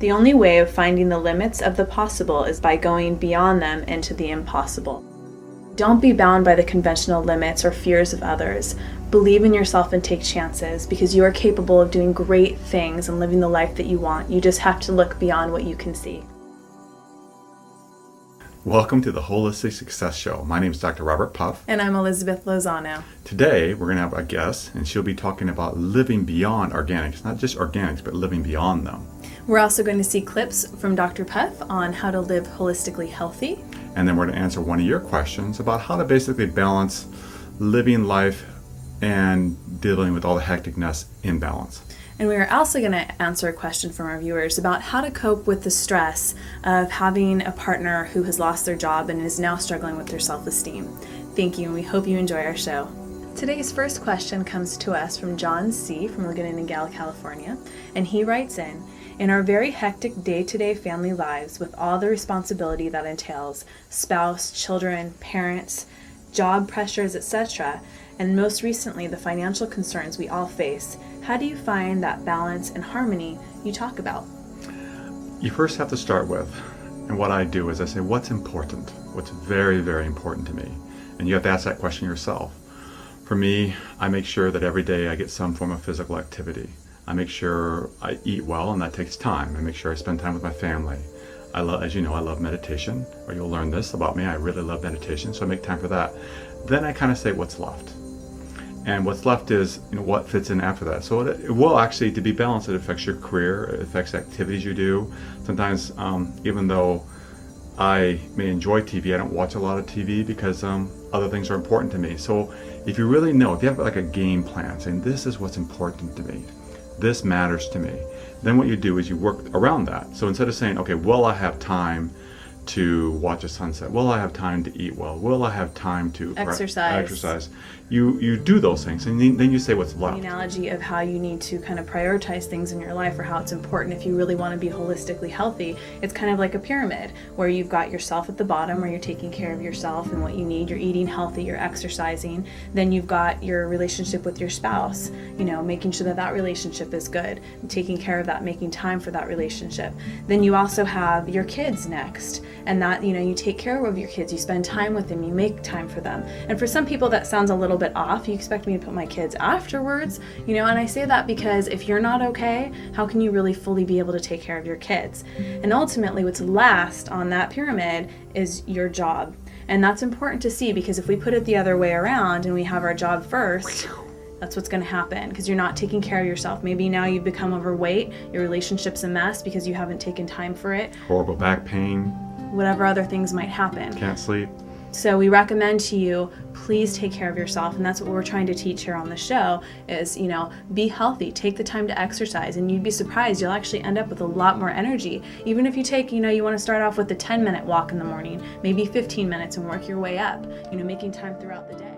The only way of finding the limits of the possible is by going beyond them into the impossible. Don't be bound by the conventional limits or fears of others. Believe in yourself and take chances, because you are capable of doing great things and living the life that you want. You just have to look beyond what you can see. Welcome to the Holistic Success Show. My name is Dr. Robert Puff. And I'm Elizabeth Lozano. Today, we're going to have a guest, and she'll be talking about living beyond organics. Not just organics, but living beyond them. We're also going to see clips from Dr. Puff on how to live holistically healthy. And then we're going to answer one of your questions about how to basically balance living life and dealing with all the hecticness in balance. And we are also going to answer a question from our viewers about how to cope with the stress of having a partner who has lost their job and is now struggling with their self-esteem. Thank you, and we hope you enjoy our show. Today's first question comes to us from John C. from Laguna Niguel, California, and he writes in our very hectic day-to-day family lives with all the responsibility that entails, spouse, children, parents, job pressures, etc., and most recently the financial concerns we all face, how do you find that balance and harmony you talk about? You first have to start with, and what I do is I say, what's important? What's very, very important to me? And you have to ask that question yourself. For me, I make sure that every day I get some form of physical activity. I make sure I eat well, and that takes time. I make sure I spend time with my family. As you know, I love meditation, or you'll learn this about me. I really love meditation, so I make time for that. Then I kind of say what's left. And what's left is, what fits in after that. So it will actually, to be balanced, it affects your career, it affects activities you do. Sometimes, even though I may enjoy TV, I don't watch a lot of TV because other things are important to me. So if you really know, if you have like a game plan, saying this is what's important to me, this matters to me, then what you do is you work around that. So instead of saying, okay, will I have time to watch a sunset? Will I have time to eat well? Will I have time to exercise? You do those things, and then you say what's left. The analogy of how you need to kind of prioritize things in your life, or how it's important if you really want to be holistically healthy. It's kind of like a pyramid where you've got yourself at the bottom, where you're taking care of yourself and what you need. You're eating healthy, you're exercising. Then you've got your relationship with your spouse, making sure that that relationship is good, taking care of that, making time for that relationship. Then you also have your kids next, and that, you take care of your kids, you spend time with them, you make time for them. And for some people that sounds a little bit off. You expect me to put my kids afterwards, and I say that because if you're not okay, how can you really fully be able to take care of your kids? And ultimately what's last on that pyramid is your job. And that's important to see, because if we put it the other way around and we have our job first, that's what's going to happen, because you're not taking care of yourself. Maybe now you've become overweight, your relationship's a mess because you haven't taken time for it. Horrible back pain. Whatever other things might happen. Can't sleep. So we recommend to you, please take care of yourself. And that's what we're trying to teach here on the show is, be healthy, take the time to exercise, and you'd be surprised. You'll actually end up with a lot more energy. Even if you take, you want to start off with a 10-minute walk in the morning, maybe 15 minutes and work your way up, making time throughout the day.